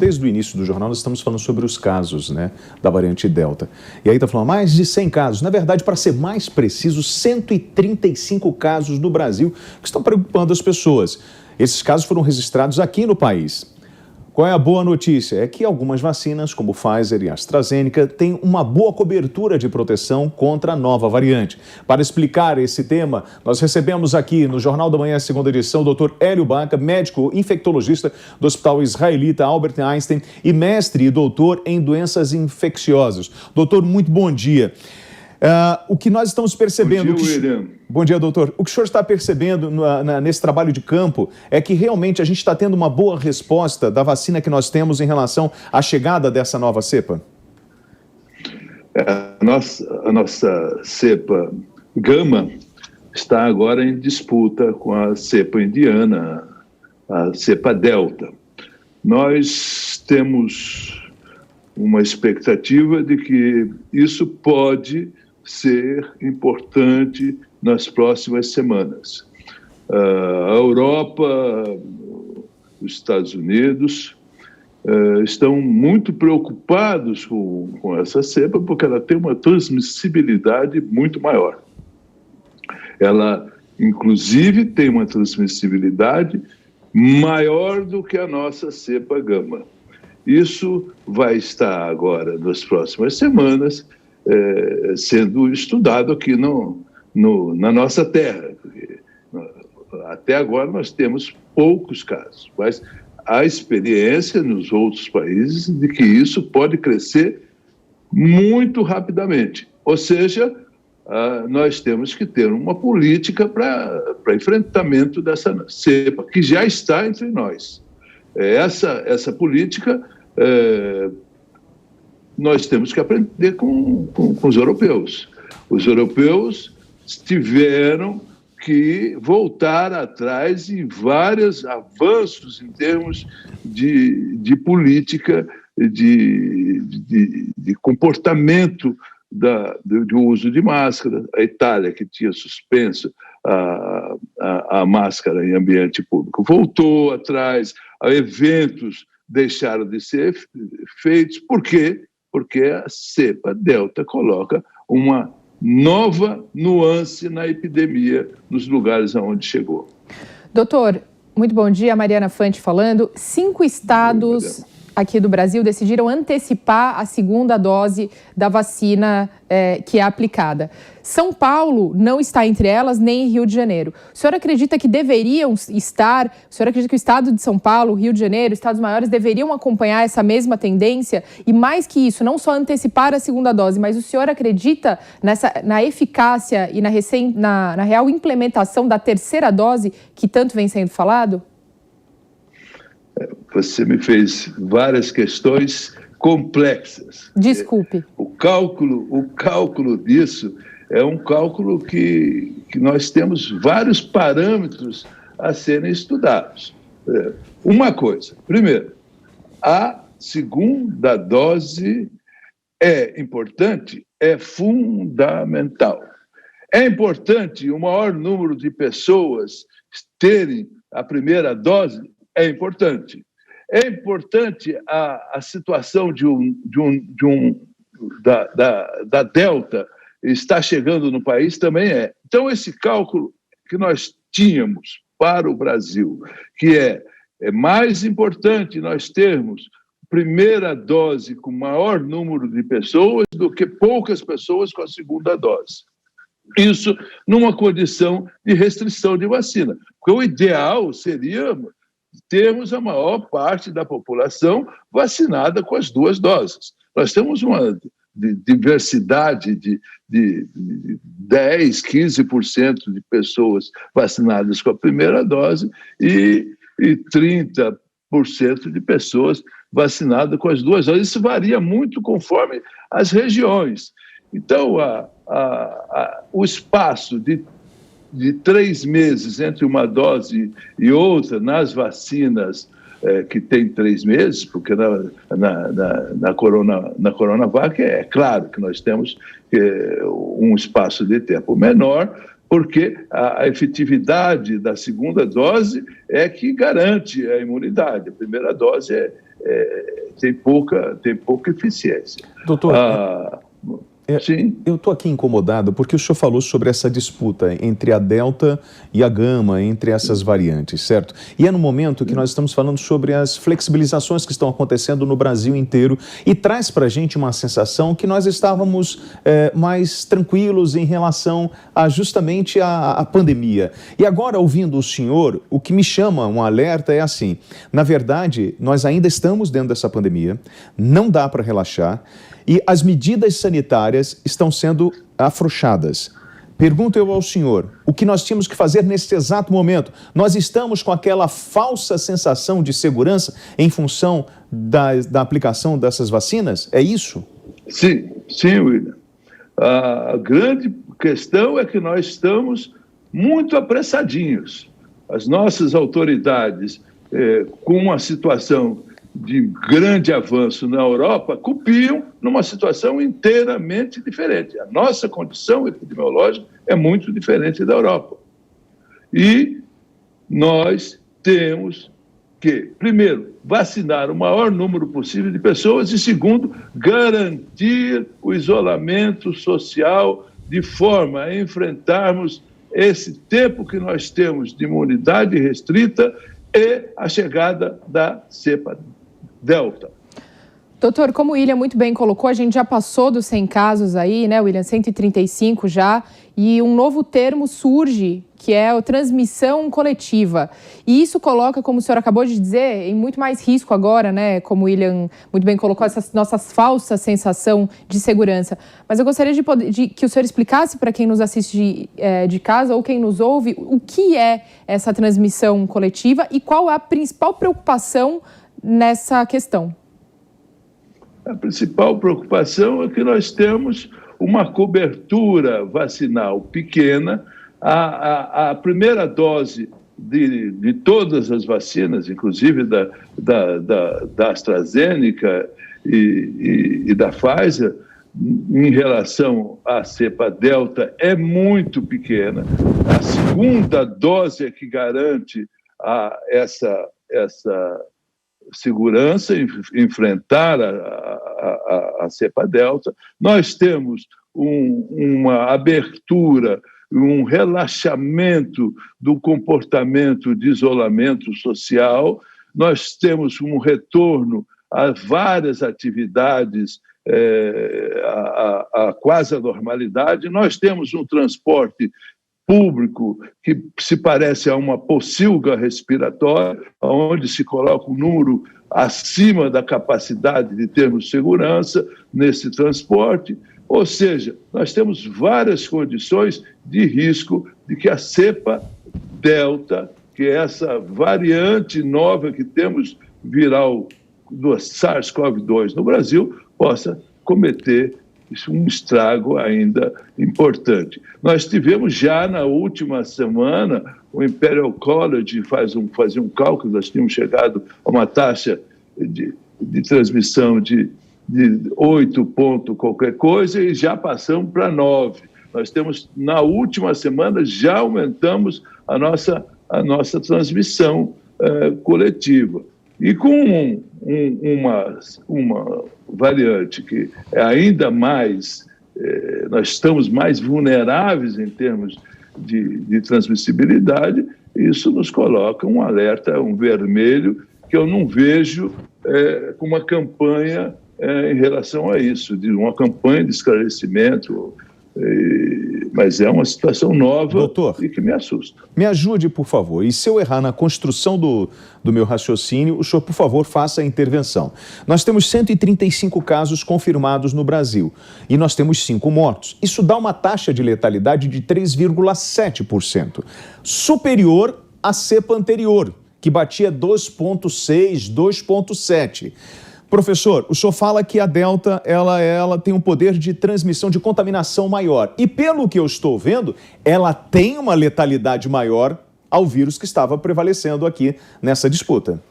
Desde o início do jornal nós estamos falando sobre os casos, da variante Delta. E aí está falando mais de 100 casos. Na verdade, para ser mais preciso, 135 casos no Brasil que estão preocupando as pessoas. Esses casos foram registrados aqui no país. Qual é a boa notícia? É que algumas vacinas, como Pfizer e AstraZeneca, têm uma boa cobertura de proteção contra a nova variante. Para explicar esse tema, nós recebemos aqui no Jornal da Manhã, segunda edição, o Dr. Hélio Baca, médico infectologista do Hospital Israelita Albert Einstein e mestre e doutor em doenças infecciosas. Doutor, muito bom dia. O que nós estamos percebendo... Bom dia, William. Bom dia, doutor. O que o senhor está percebendo nesse trabalho de campo é que realmente a gente está tendo uma boa resposta da vacina que nós temos em relação à chegada dessa nova cepa? A nossa cepa Gama está agora em disputa com a cepa indiana, a cepa Delta. Nós temos uma expectativa de que isso pode ser importante nas próximas semanas. A Europa, os Estados Unidos estão muito preocupados com essa cepa porque ela tem uma transmissibilidade muito maior. Ela, inclusive, tem uma transmissibilidade maior do que a nossa cepa Gama. Isso vai estar agora, nas próximas semanas, sendo estudado aqui na nossa terra. Porque até agora nós temos poucos casos, mas há experiência nos outros países de que isso pode crescer muito rapidamente. Ou seja, nós temos que ter uma política para enfrentamento dessa cepa, que já está entre nós. Essa política... nós temos que aprender com os europeus. Os europeus tiveram que voltar atrás em vários avanços em termos de política, de comportamento do uso de máscara. A Itália, que tinha suspenso a máscara em ambiente público, voltou atrás, a eventos deixaram de ser feitos. Por quê? Porque a cepa Delta coloca uma nova nuance na epidemia nos lugares aonde chegou. Doutor, muito bom dia. Mariana Fante falando. 5 estados aqui do Brasil decidiram antecipar a segunda dose da vacina que é aplicada. São Paulo não está entre elas, nem Rio de Janeiro. O senhor acredita que deveriam estar, o senhor acredita que o estado de São Paulo, Rio de Janeiro, estados maiores deveriam acompanhar essa mesma tendência? E mais que isso, não só antecipar a segunda dose, mas o senhor acredita na eficácia e na real implementação da terceira dose que tanto vem sendo falado? Você me fez várias questões complexas. Desculpe. O cálculo disso é um cálculo que nós temos vários parâmetros a serem estudados. Uma coisa, primeiro, a segunda dose é importante, é fundamental. É importante o maior número de pessoas terem a primeira dose, é importante. É importante a situação da Delta estar chegando no país, também é. Então, esse cálculo que nós tínhamos para o Brasil, que é mais importante nós termos primeira dose com maior número de pessoas do que poucas pessoas com a segunda dose. Isso numa condição de restrição de vacina. Porque o ideal seria termos a maior parte da população vacinada com as 2 doses. Nós temos uma diversidade de 10%, 15% de pessoas vacinadas com a primeira dose e 30% de pessoas vacinadas com as 2 doses. Isso varia muito conforme as regiões. Então, o espaço de 3 meses entre uma dose e outra nas vacinas que tem 3 meses, porque na Coronavac é claro que nós temos um espaço de tempo menor, porque a efetividade da segunda dose é que garante a imunidade. A primeira dose tem pouca eficiência. Doutor, sim. Eu estou aqui incomodado porque o senhor falou sobre essa disputa entre a Delta e a Gama, entre essas variantes, certo? E é no momento que nós estamos falando sobre as flexibilizações que estão acontecendo no Brasil inteiro e traz para a gente uma sensação que nós estávamos mais tranquilos em relação a justamente a pandemia. E agora, ouvindo o senhor, o que me chama um alerta é assim, na verdade, nós ainda estamos dentro dessa pandemia, não dá para relaxar, e as medidas sanitárias estão sendo afrouxadas. Pergunto eu ao senhor, o que nós tínhamos que fazer neste exato momento? Nós estamos com aquela falsa sensação de segurança em função da aplicação dessas vacinas? É isso? Sim, William. A grande questão é que nós estamos muito apressadinhos. As nossas autoridades, com uma situação de grande avanço na Europa, copiam numa situação inteiramente diferente. A nossa condição epidemiológica é muito diferente da Europa. E nós temos que, primeiro, vacinar o maior número possível de pessoas e, segundo, garantir o isolamento social de forma a enfrentarmos esse tempo que nós temos de imunidade restrita e a chegada da cepa Delta. Doutor, como o William muito bem colocou, a gente já passou dos 100 casos aí, né, William? 135 já, e um novo termo surge, que é a transmissão coletiva. E isso coloca, como o senhor acabou de dizer, em muito mais risco agora, né? Como o William muito bem colocou, essa nossa falsa sensação de segurança. Mas eu gostaria de que o senhor explicasse para quem nos assiste de casa ou quem nos ouve o que é essa transmissão coletiva e qual é a principal preocupação nessa questão. A principal preocupação é que nós temos uma cobertura vacinal pequena. A primeira dose de todas as vacinas, inclusive da AstraZeneca e da Pfizer, em relação à cepa Delta, é muito pequena. A segunda dose é que garante essa segurança, enfrentar a cepa Delta. Nós temos uma abertura, um relaxamento do comportamento de isolamento social. Nós temos um retorno a várias atividades, a quase a normalidade. Nós temos um transporte público que se parece a uma pocilga respiratória, onde se coloca um número acima da capacidade de termos segurança nesse transporte. Ou seja, nós temos várias condições de risco de que a cepa Delta, que é essa variante nova que temos viral do SARS-CoV-2 no Brasil, possa cometer um estrago ainda importante. Nós tivemos já na última semana, o Imperial College fazia um cálculo, nós tínhamos chegado a uma taxa de transmissão de 8 ponto qualquer coisa e já passamos para 9. Nós temos, na última semana, já aumentamos a nossa transmissão coletiva. E com uma variante que é ainda mais, nós estamos mais vulneráveis em termos de transmissibilidade, isso nos coloca um alerta, um vermelho, que eu não vejo com uma campanha em relação a isso, de uma campanha de esclarecimento, mas é uma situação nova. Doutor, e que me assusta. Me ajude, por favor. E se eu errar na construção do meu raciocínio, o senhor, por favor, faça a intervenção. Nós temos 135 casos confirmados no Brasil e nós temos 5 mortos. Isso dá uma taxa de letalidade de 3,7%, superior à cepa anterior, que batia 2,6%, 2,7%. Professor, o senhor fala que a Delta ela tem um poder de transmissão, de contaminação maior. E pelo que eu estou vendo, ela tem uma letalidade maior ao vírus que estava prevalecendo aqui nessa disputa.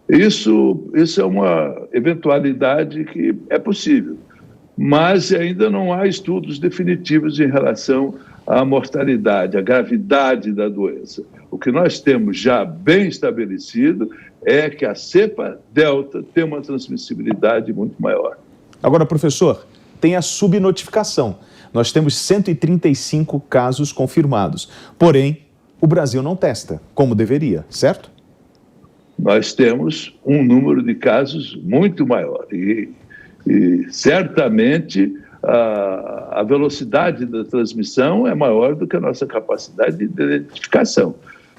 Isso é uma eventualidade que é possível, mas ainda não há estudos definitivos em relação à mortalidade, à gravidade da doença. O que nós temos já bem estabelecido é que a cepa Delta tem uma transmissibilidade muito maior. Agora, professor, tem a subnotificação. Nós temos 135 casos confirmados. Porém, o Brasil não testa como deveria, certo? Nós temos um número de casos muito maior e certamente a velocidade da transmissão é maior do que a nossa capacidade de identificação.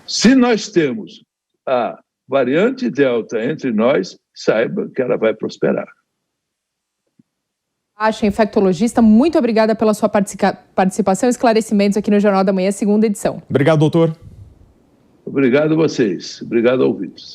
Se nós temos a variante Delta entre nós, saiba que ela vai prosperar. Infectologista, muito obrigada pela sua participação e esclarecimentos aqui no Jornal da Manhã, segunda edição. Obrigado, doutor. Obrigado a vocês. Obrigado, ouvintes.